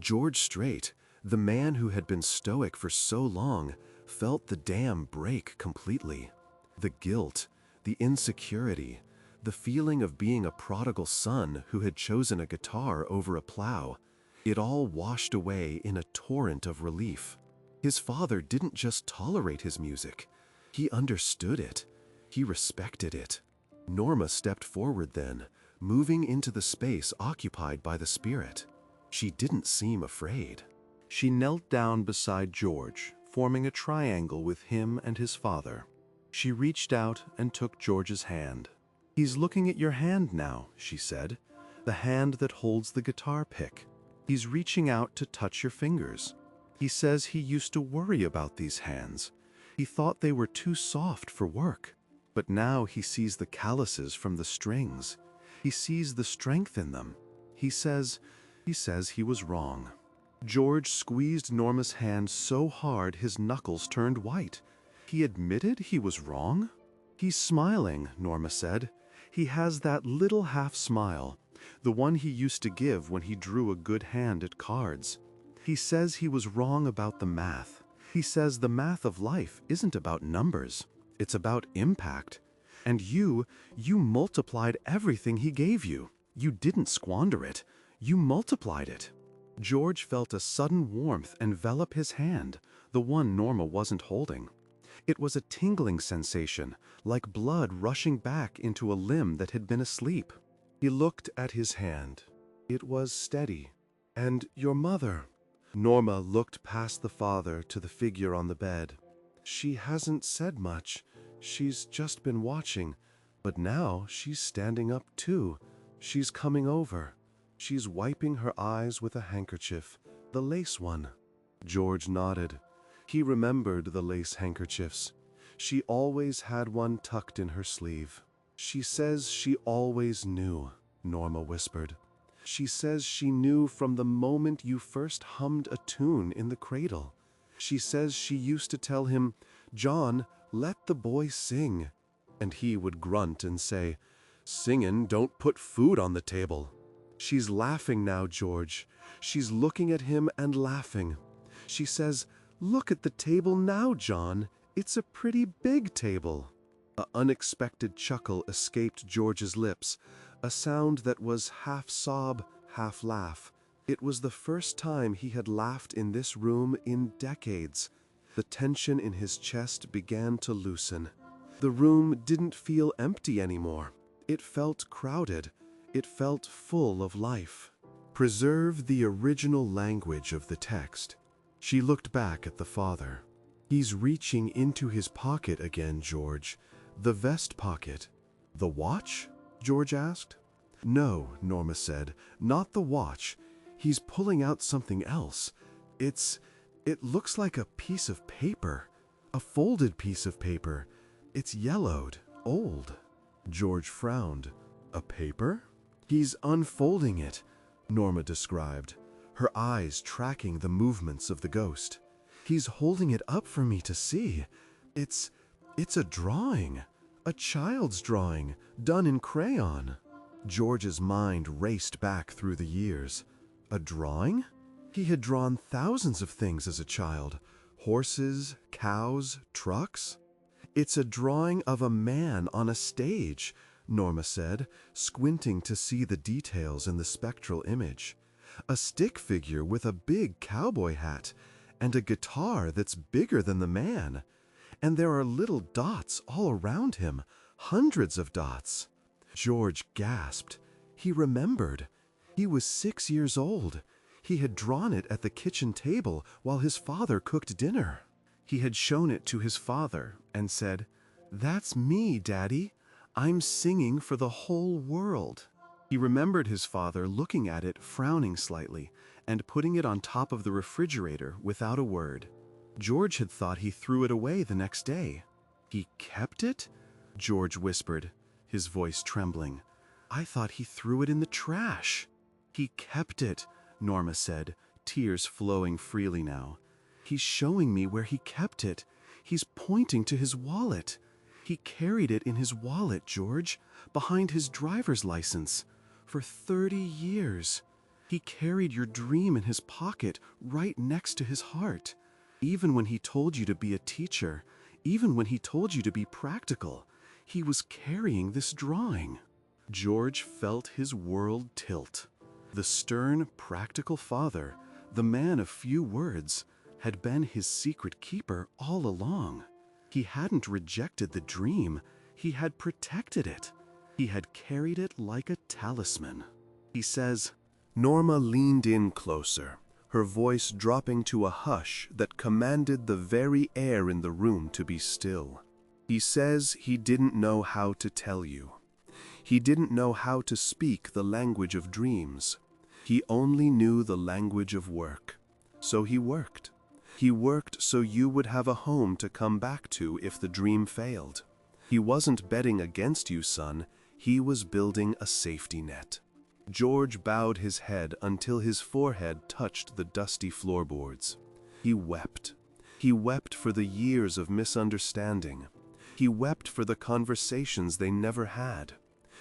George Strait, the man who had been stoic for so long, felt the dam break completely. The guilt, the insecurity, the feeling of being a prodigal son who had chosen a guitar over a plow, it all washed away in a torrent of relief. His father didn't just tolerate his music. He understood it. He respected it. Norma stepped forward then, moving into the space occupied by the spirit. She didn't seem afraid. She knelt down beside George, forming a triangle with him and his father. She reached out and took George's hand. He's looking at your hand now, she said, the hand that holds the guitar pick. He's reaching out to touch your fingers. He says he used to worry about these hands. He thought they were too soft for work. But now he sees the calluses from the strings. He sees the strength in them. He says he was wrong. George squeezed Norma's hand so hard his knuckles turned white. He admitted he was wrong? He's smiling, Norma said. He has that little half smile, the one he used to give when he drew a good hand at cards. He says he was wrong about the math. He says the math of life isn't about numbers. It's about impact. And you multiplied everything he gave you. You didn't squander it. You multiplied it. George felt a sudden warmth envelop his hand, the one Norma wasn't holding. It was a tingling sensation, like blood rushing back into a limb that had been asleep. He looked at his hand. It was steady. And your mother? Norma looked past the father to the figure on the bed. She hasn't said much. She's just been watching. But now she's standing up too. She's coming over. She's wiping her eyes with a handkerchief, the lace one. George nodded. He remembered the lace handkerchiefs. She always had one tucked in her sleeve. She says she always knew, Norma whispered. She says she knew from the moment you first hummed a tune in the cradle. She says she used to tell him, "John, let the boy sing." And he would grunt and say, "Singin' don't put food on the table." She's laughing now, George. She's looking at him and laughing. She says, "Look at the table now, John. It's a pretty big table." An unexpected chuckle escaped George's lips, a sound that was half sob, half laugh. It was the first time he had laughed in this room in decades. The tension in his chest began to loosen. The room didn't feel empty anymore. It felt crowded. It felt full of life. Preserve the original language of the text. She looked back at the father. He's reaching into his pocket again, George. The vest pocket. The watch? George asked. No, Norma said, not the watch. He's pulling out something else. It looks like a piece of paper, a folded piece of paper. It's yellowed, old. George frowned. A paper? He's unfolding it, Norma described, her eyes tracking the movements of the ghost. He's holding it up for me to see. It's a drawing, a child's drawing, done in crayon. George's mind raced back through the years. A drawing? He had drawn thousands of things as a child. Horses, cows, trucks. It's a drawing of a man on a stage, Norma said, squinting to see the details in the spectral image. A stick figure with a big cowboy hat, and a guitar that's bigger than the man. And there are little dots all around him, hundreds of dots. George gasped. He remembered. He was 6 years old. He had drawn it at the kitchen table while his father cooked dinner. He had shown it to his father and said, "That's me, Daddy. I'm singing for the whole world." He remembered his father looking at it, frowning slightly, and putting it on top of the refrigerator without a word. George had thought he threw it away the next day. "He kept it?" George whispered, his voice trembling. "I thought he threw it in the trash." "He kept it," Norma said, tears flowing freely now. "He's showing me where he kept it. He's pointing to his wallet. He carried it in his wallet, George, behind his driver's license. For 30 years. He carried your dream in his pocket right next to his heart. Even when he told you to be a teacher, even when he told you to be practical, he was carrying this drawing." George felt his world tilt. The stern, practical father, the man of few words, had been his secret keeper all along. He hadn't rejected the dream, he had protected it. He had carried it like a talisman. He says, Norma leaned in closer, her voice dropping to a hush that commanded the very air in the room to be still. He says he didn't know how to tell you. He didn't know how to speak the language of dreams. He only knew the language of work. So he worked. He worked so you would have a home to come back to if the dream failed. He wasn't betting against you, son. He was building a safety net. George bowed his head until his forehead touched the dusty floorboards. He wept. He wept for the years of misunderstanding. He wept for the conversations they never had.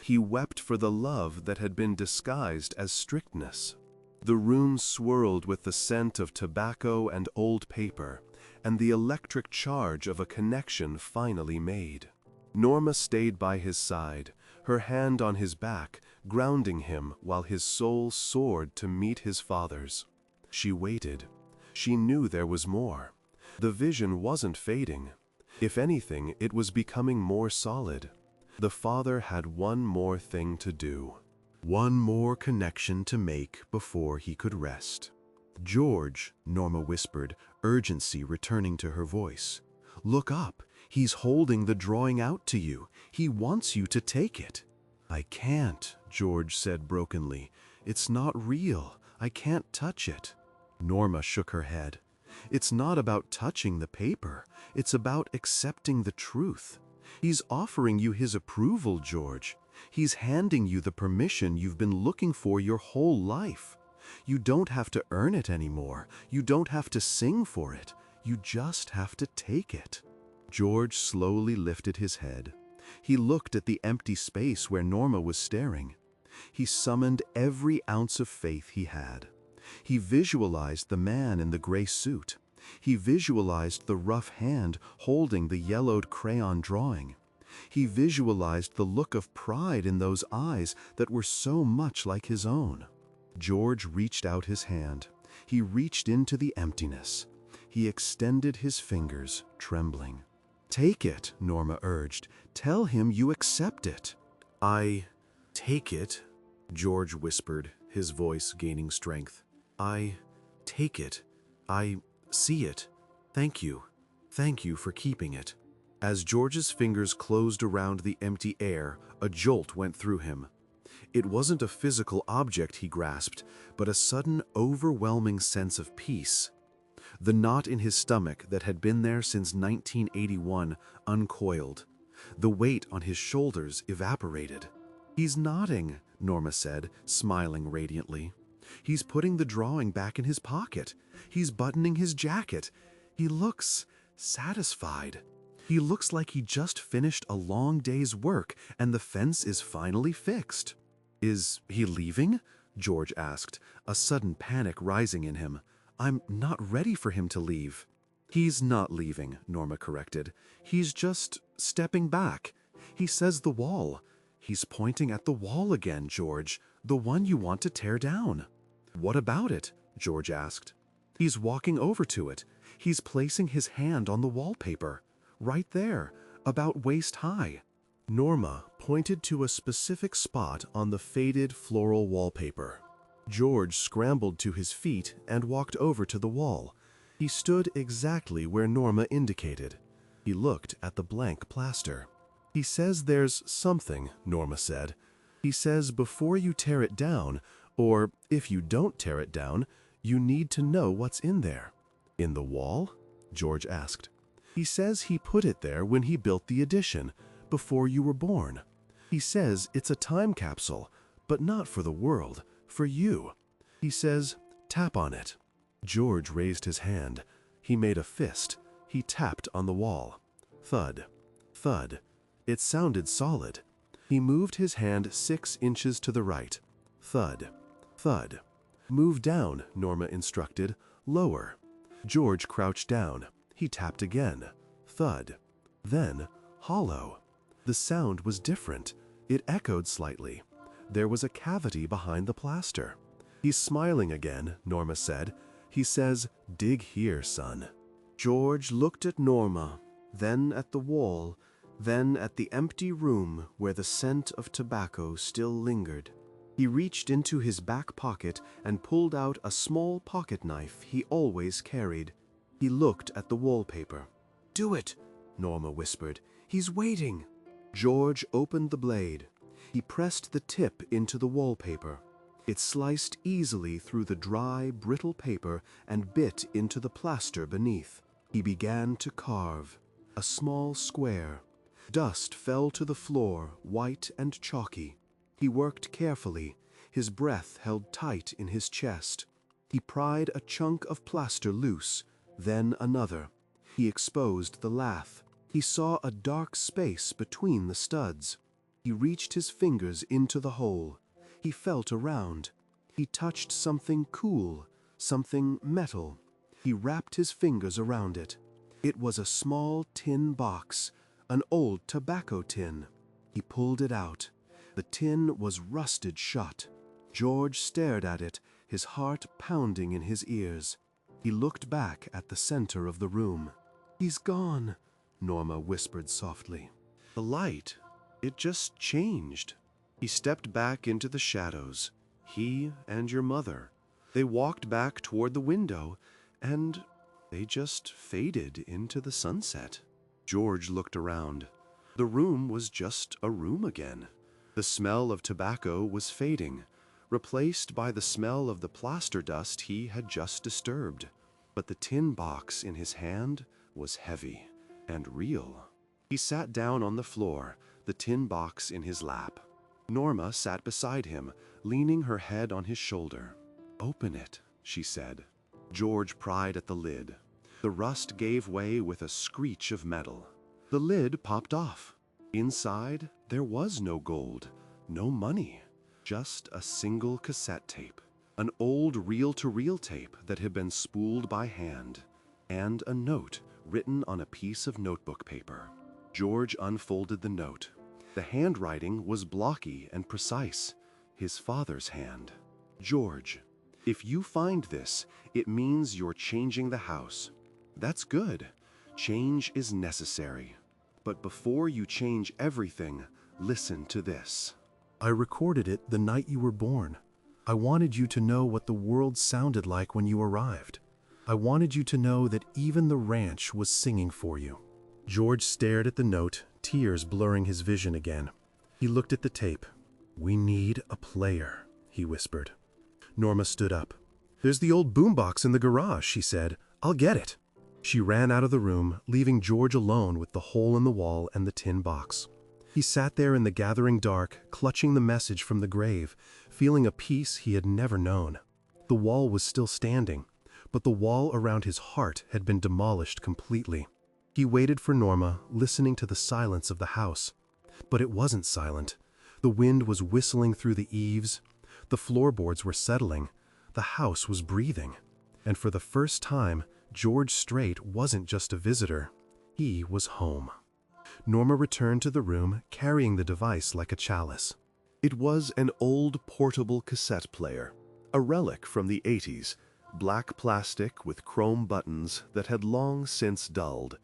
He wept for the love that had been disguised as strictness. The room swirled with the scent of tobacco and old paper, and the electric charge of a connection finally made. Norma stayed by his side, her hand on his back, grounding him while his soul soared to meet his father's. She waited. She knew there was more. The vision wasn't fading. If anything, it was becoming more solid. The father had one more thing to do. One more connection to make before he could rest. "George," Norma whispered, urgency returning to her voice. "Look up. He's holding the drawing out to you. He wants you to take it." "I can't," George said brokenly. "It's not real. I can't touch it." Norma shook her head. "It's not about touching the paper. It's about accepting the truth. He's offering you his approval, George. He's handing you the permission you've been looking for your whole life. You don't have to earn it anymore. You don't have to sing for it. You just have to take it." George slowly lifted his head. He looked at the empty space where Norma was staring. He summoned every ounce of faith he had. He visualized the man in the gray suit. He visualized the rough hand holding the yellowed crayon drawing. He visualized the look of pride in those eyes that were so much like his own. George reached out his hand. He reached into the emptiness. He extended his fingers, trembling. "Take it," Norma urged. "Tell him you accept it." "I take it," George whispered, his voice gaining strength. "I take it. I see it. Thank you. Thank you for keeping it." As George's fingers closed around the empty air, a jolt went through him. It wasn't a physical object he grasped, but a sudden, overwhelming sense of peace. The knot in his stomach that had been there since 1981 uncoiled. The weight on his shoulders evaporated. "He's nodding," Norma said, smiling radiantly. "He's putting the drawing back in his pocket. He's buttoning his jacket. He looks satisfied. He looks like he just finished a long day's work and the fence is finally fixed." "Is he leaving?" George asked, a sudden panic rising in him. "I'm not ready for him to leave." "He's not leaving," Norma corrected. "He's just stepping back. He says the wall. He's pointing at the wall again, George, the one you want to tear down." "What about it?" George asked. "He's walking over to it. He's placing his hand on the wallpaper. Right there, about waist high." Norma pointed to a specific spot on the faded floral wallpaper. George scrambled to his feet and walked over to the wall. He stood exactly where Norma indicated. He looked at the blank plaster. "He says there's something," Norma said. "He says before you tear it down, or if you don't tear it down, you need to know what's in there." "In the wall?" George asked. "He says he put it there when he built the addition, before you were born. He says it's a time capsule, but not for the world, for you. He says, tap on it." George raised his hand. He made a fist. He tapped on the wall. Thud. Thud. It sounded solid. He moved his hand 6 inches to the right. Thud. Thud. "Move down," Norma instructed. "Lower." George crouched down. He tapped again. Thud. Then, hollow. The sound was different. It echoed slightly. There was a cavity behind the plaster. "He's smiling again," Norma said. "He says, dig here, son." George looked at Norma, then at the wall, then at the empty room where the scent of tobacco still lingered. He reached into his back pocket and pulled out a small pocket knife he always carried. He looked at the wallpaper. "Do it," Norma whispered. "He's waiting." George opened the blade. He pressed the tip into the wallpaper. It sliced easily through the dry, brittle paper and bit into the plaster beneath. He began to carve. A small square. Dust fell to the floor, white and chalky. He worked carefully, his breath held tight in his chest. He pried a chunk of plaster loose, then another. He exposed the lath. He saw a dark space between the studs. He reached his fingers into the hole. He felt around. He touched something cool, something metal. He wrapped his fingers around it. It was a small tin box, an old tobacco tin. He pulled it out. The tin was rusted shut. George stared at it, his heart pounding in his ears. He looked back at the center of the room. "He's gone," Norma whispered softly. "The light, it just changed." He stepped back into the shadows. He and your mother. They walked back toward the window, and they just faded into the sunset. George looked around. The room was just a room again. The smell of tobacco was fading, replaced by the smell of the plaster dust he had just disturbed. But the tin box in his hand was heavy and real. He sat down on the floor, the tin box in his lap. Norma sat beside him, leaning her head on his shoulder. "Open it," she said. George pried at the lid. The rust gave way with a screech of metal. The lid popped off. Inside, there was no gold, no money, just a single cassette tape, an old reel-to-reel tape that had been spooled by hand, and a note written on a piece of notebook paper. George unfolded the note. The handwriting was blocky and precise, his father's hand. "George, if you find this, it means you're changing the house. That's good. Change is necessary. But before you change everything, listen to this. I recorded it the night you were born. I wanted you to know what the world sounded like when you arrived. I wanted you to know that even the ranch was singing for you. George stared at the note, tears blurring his vision again. He looked at the tape. "We need a player," he whispered. Norma stood up. "There's the old boombox in the garage," she said. "I'll get it." She ran out of the room, leaving George alone with the hole in the wall and the tin box. He sat there in the gathering dark, clutching the message from the grave, feeling a peace he had never known. The wall was still standing, but the wall around his heart had been demolished completely. He waited for Norma, listening to the silence of the house. But it wasn't silent. The wind was whistling through the eaves. The floorboards were settling. The house was breathing. And for the first time, George Strait wasn't just a visitor. He was home. Norma returned to the room, carrying the device like a chalice. It was an old portable cassette player, a relic from the 80s, black plastic with chrome buttons that had long since dulled.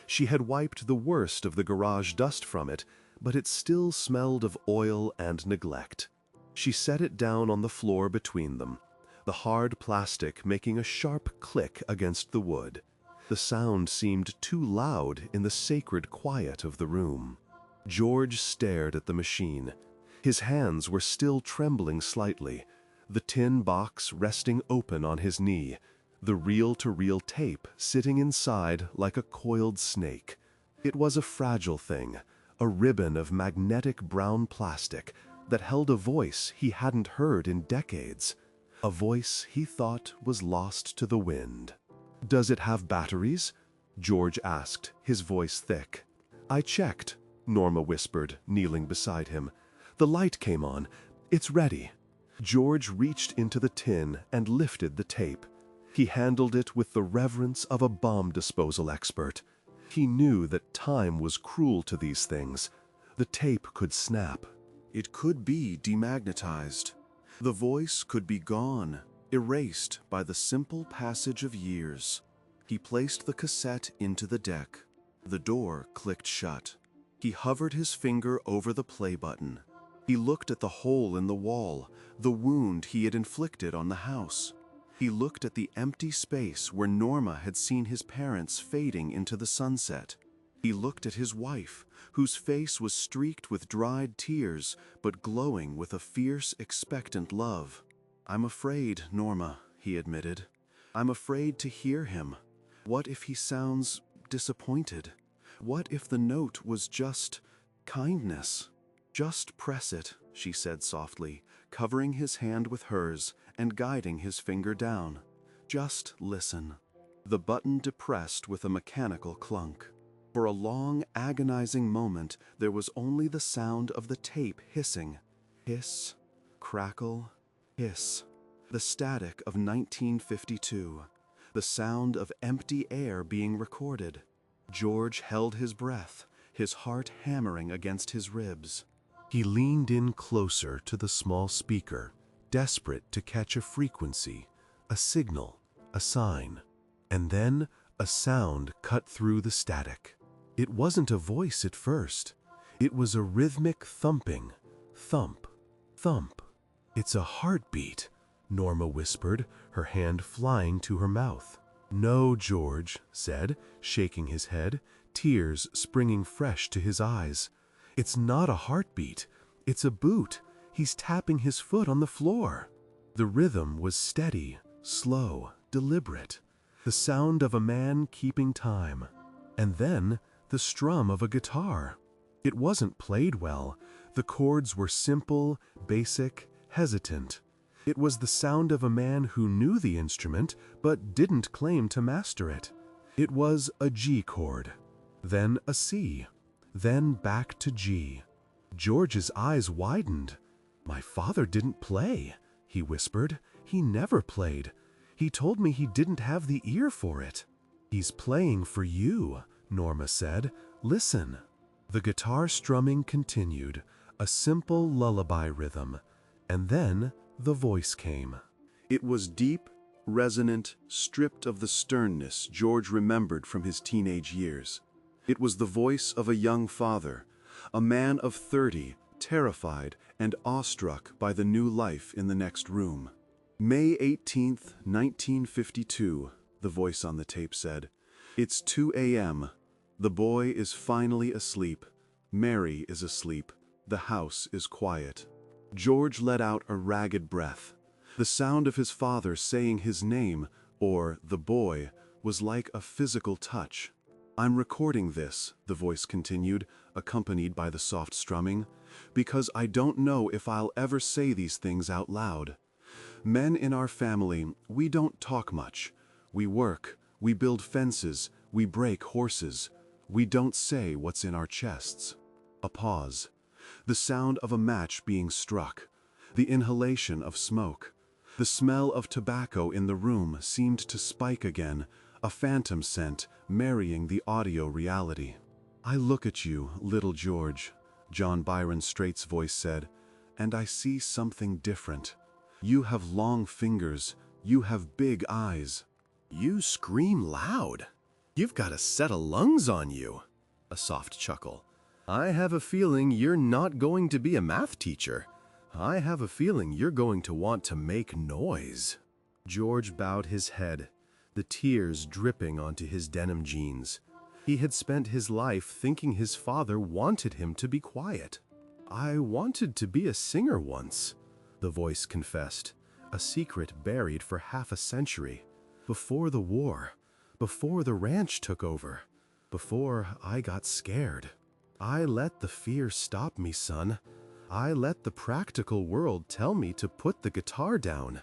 She had wiped the worst of the garage dust from it, but it still smelled of oil and neglect. She set it down on the floor between them, the hard plastic making a sharp click against the wood. The sound seemed too loud in the sacred quiet of the room. George stared at the machine. His hands were still trembling slightly, the tin box resting open on his knee, the reel-to-reel tape sitting inside like a coiled snake. It was a fragile thing, a ribbon of magnetic brown plastic that held a voice he hadn't heard in decades, a voice he thought was lost to the wind. "Does it have batteries?" George asked, his voice thick. "I checked," Norma whispered, kneeling beside him. "The light came on. It's ready." George reached into the tin and lifted the tape. He handled it with the reverence of a bomb disposal expert. He knew that time was cruel to these things. The tape could snap. It could be demagnetized. The voice could be gone, erased by the simple passage of years. He placed the cassette into the deck. The door clicked shut. He hovered his finger over the play button. He looked at the hole in the wall, the wound he had inflicted on the house. He looked at the empty space where Norma had seen his parents fading into the sunset. He looked at his wife, whose face was streaked with dried tears, but glowing with a fierce, expectant love. "I'm afraid, Norma," he admitted. "I'm afraid to hear him. What if he sounds disappointed? What if the note was just kindness?" "Just press it," she said softly, covering his hand with hers and guiding his finger down. "Just listen." The button depressed with a mechanical clunk. For a long, agonizing moment, there was only the sound of the tape hissing. Hiss, crackle, hiss. The static of 1952. The sound of empty air being recorded. George held his breath, his heart hammering against his ribs. He leaned in closer to the small speaker, desperate to catch a frequency, a signal, a sign. And then a sound cut through the static. It wasn't a voice at first. It was a rhythmic thumping. Thump, thump. "It's a heartbeat," Norma whispered, her hand flying to her mouth. "No," George said, shaking his head, tears springing fresh to his eyes. "It's not a heartbeat. It's a boot. He's tapping his foot on the floor." The rhythm was steady, slow, deliberate. The sound of a man keeping time. And then the strum of a guitar. It wasn't played well. The chords were simple, basic, hesitant. It was the sound of a man who knew the instrument but didn't claim to master it. It was a G chord, then a C, then back to G. George's eyes widened. "My father didn't play," he whispered. "He never played. He told me he didn't have the ear for it." "He's playing for you," Norma said. "Listen." The guitar strumming continued, a simple lullaby rhythm, and then the voice came. It was deep, resonant, stripped of the sternness George remembered from his teenage years. It was the voice of a young father, a man of 30, terrified and awestruck by the new life in the next room. "May 18th, 1952, the voice on the tape said. "It's 2 a.m. The boy is finally asleep. Mary is asleep. The house is quiet. George let out a ragged breath. The sound of his father saying his name, or the boy, was like a physical touch. "I'm recording this," the voice continued, accompanied by the soft strumming, "because I don't know if I'll ever say these things out loud. Men in our family, we don't talk much. We work, we build fences, we break horses. We don't say what's in our chests." A pause. The sound of a match being struck. The inhalation of smoke. The smell of tobacco in the room seemed to spike again, a phantom scent marrying the audio reality. "I look at you, little George," John Byron Strait's voice said, "and I see something different. You have long fingers. You have big eyes. You scream loud. You've got a set of lungs on you." A soft chuckle. "I have a feeling you're not going to be a math teacher. I have a feeling you're going to want to make noise." George bowed his head, the tears dripping onto his denim jeans. He had spent his life thinking his father wanted him to be quiet. "I wanted to be a singer once," the voice confessed, a secret buried for half a century. "Before the war, before the ranch took over, before I got scared. I let the fear stop me, son. I let the practical world tell me to put the guitar down.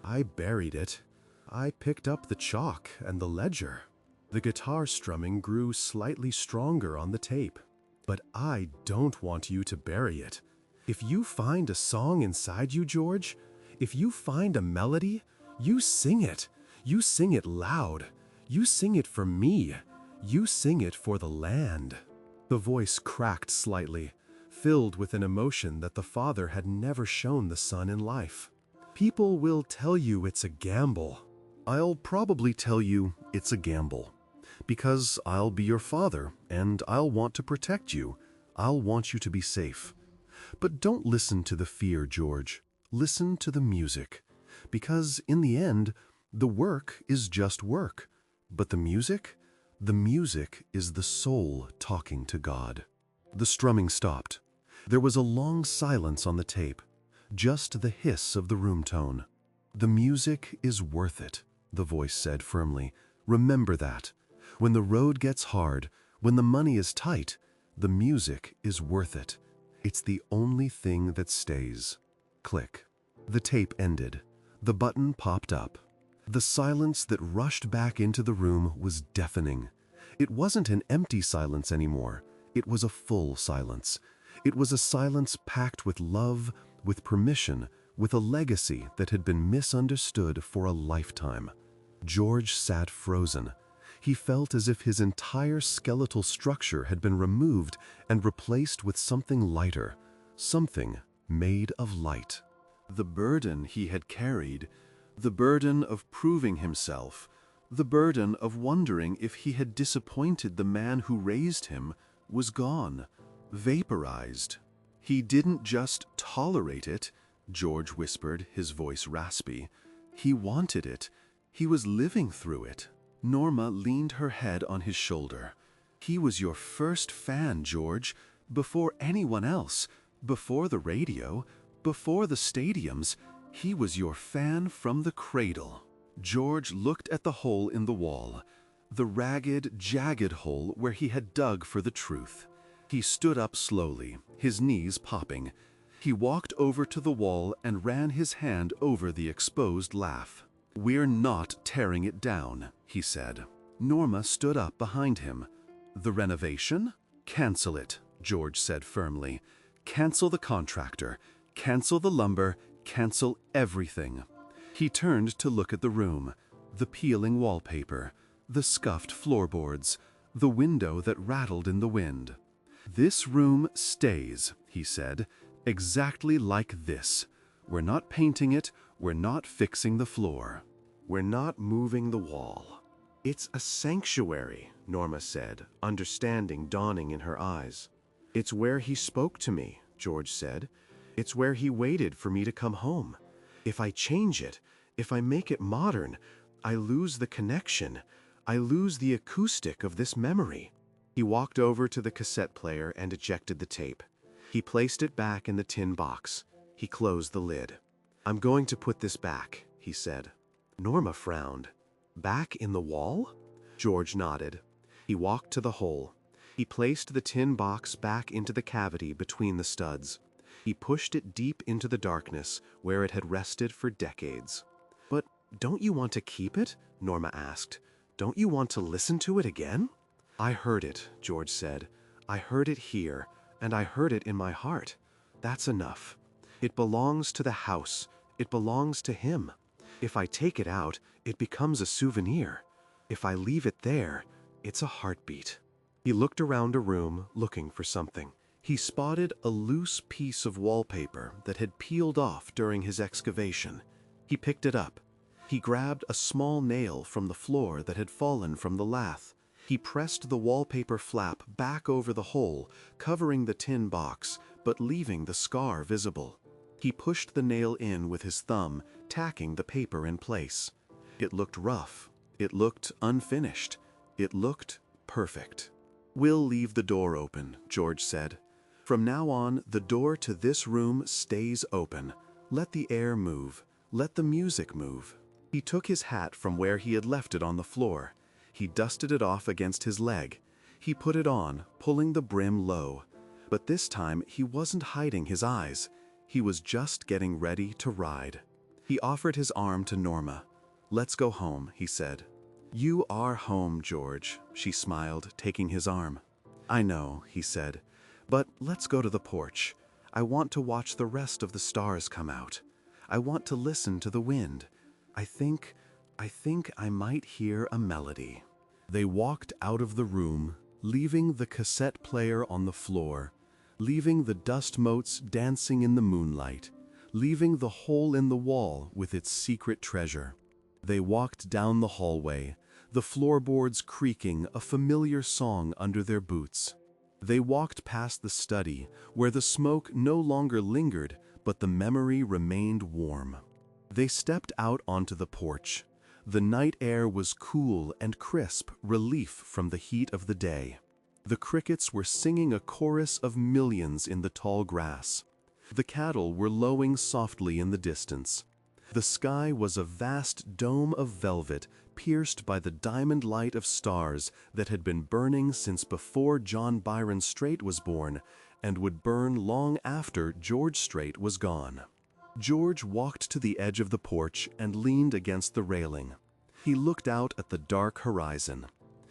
I buried it. I picked up the chalk and the ledger." The guitar strumming grew slightly stronger on the tape. "But I don't want you to bury it. If you find a song inside you, George, if you find a melody, you sing it. You sing it loud. You sing it for me. You sing it for the land." The voice cracked slightly, filled with an emotion that the father had never shown the son in life. "People will tell you it's a gamble. I'll probably tell you it's a gamble. Because I'll be your father, and I'll want to protect you. I'll want you to be safe. But don't listen to the fear, George. Listen to the music. Because in the end, the work is just work. But the music is the soul talking to God." The strumming stopped. There was a long silence on the tape, just the hiss of the room tone. "The music is worth it," the voice said firmly. "Remember that. When the road gets hard, when the money is tight, the music is worth it. It's the only thing that stays." Click. The tape ended. The button popped up. The silence that rushed back into the room was deafening. It wasn't an empty silence anymore. It was a full silence. It was a silence packed with love, with permission, with a legacy that had been misunderstood for a lifetime. George sat frozen. He felt as if his entire skeletal structure had been removed and replaced with something lighter, something made of light. The burden he had carried, the burden of proving himself, the burden of wondering if he had disappointed the man who raised him, was gone, vaporized. He didn't just tolerate it, George whispered, his voice raspy. He wanted it. He was living through it. Norma leaned her head on his shoulder. "He was your first fan, George, before anyone else, before the radio, before the stadiums. He was your fan from the cradle." George looked at the hole in the wall, the ragged, jagged hole where he had dug for the truth. He stood up slowly, his knees popping. He walked over to the wall and ran his hand over the exposed laugh. "We're not tearing it down," he said. Norma stood up behind him. "The renovation? Cancel it," George said firmly. "Cancel the contractor. Cancel the lumber. Cancel everything." He turned to look at the room, the peeling wallpaper, the scuffed floorboards, the window that rattled in the wind. "This room stays," he said, "exactly like this. We're not painting it. We're not fixing the floor. We're not moving the wall." "It's a sanctuary," Norma said, understanding dawning in her eyes. "It's where he spoke to me," George said. "It's where he waited for me to come home. If I change it, if I make it modern, I lose the connection. I lose the acoustic of this memory." He walked over to the cassette player and ejected the tape. He placed it back in the tin box. He closed the lid. "I'm going to put this back," he said. Norma frowned. "Back in the wall?" George nodded. He walked to the hole. He placed the tin box back into the cavity between the studs. He pushed it deep into the darkness where it had rested for decades. "But don't you want to keep it?" Norma asked. "Don't you want to listen to it again?" "I heard it," George said. "I heard it here, and I heard it in my heart. That's enough. It belongs to the house. It belongs to him. If I take it out, it becomes a souvenir. If I leave it there, it's a heartbeat." He looked around a room, looking for something. He spotted a loose piece of wallpaper that had peeled off during his excavation. He picked it up. He grabbed a small nail from the floor that had fallen from the lath. He pressed the wallpaper flap back over the hole, covering the tin box, but leaving the scar visible. He pushed the nail in with his thumb, tacking the paper in place. It looked rough. It looked unfinished. It looked perfect. "We'll leave the door open," George said. "From now on, the door to this room stays open. Let the air move. Let the music move." He took his hat from where he had left it on the floor. He dusted it off against his leg. He put it on, pulling the brim low. But this time, he wasn't hiding his eyes. He was just getting ready to ride. He offered his arm to Norma. "Let's go home," he said. "You are home, George," she smiled, taking his arm. "I know," he said, "but let's go to the porch. I want to watch the rest of the stars come out. I want to listen to the wind. I think I might hear a melody." They walked out of the room, leaving the cassette player on the floor, leaving the dust motes dancing in the moonlight, leaving the hole in the wall with its secret treasure. They walked down the hallway, the floorboards creaking a familiar song under their boots. They walked past the study, where the smoke no longer lingered, but the memory remained warm. They stepped out onto the porch. The night air was cool and crisp, relief from the heat of the day. The crickets were singing a chorus of millions in the tall grass. The cattle were lowing softly in the distance. The sky was a vast dome of velvet, pierced by the diamond light of stars that had been burning since before John Byron Strait was born and would burn long after George Strait was gone. George walked to the edge of the porch and leaned against the railing. He looked out at the dark horizon.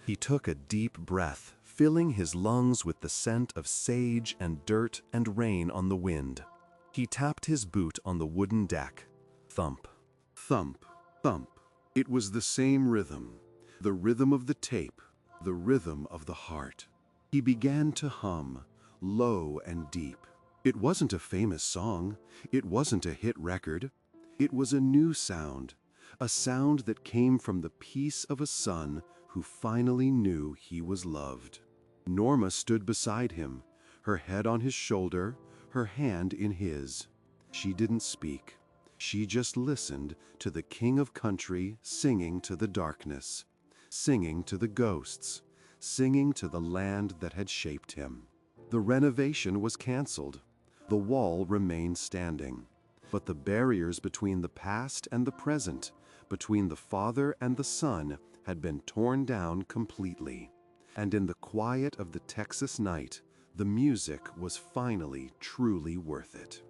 He took a deep breath, filling his lungs with the scent of sage and dirt and rain on the wind. He tapped his boot on the wooden deck. Thump, thump, thump. It was the same rhythm, the rhythm of the tape, the rhythm of the heart. He began to hum, low and deep. It wasn't a famous song. It wasn't a hit record. It was a new sound, a sound that came from the peace of a son who finally knew he was loved. Norma stood beside him, her head on his shoulder, her hand in his. She didn't speak. She just listened to the king of country singing to the darkness, singing to the ghosts, singing to the land that had shaped him. The renovation was canceled. The wall remained standing. But the barriers between the past and the present, between the father and the son, had been torn down completely. And in the quiet of the Texas night, the music was finally truly worth it.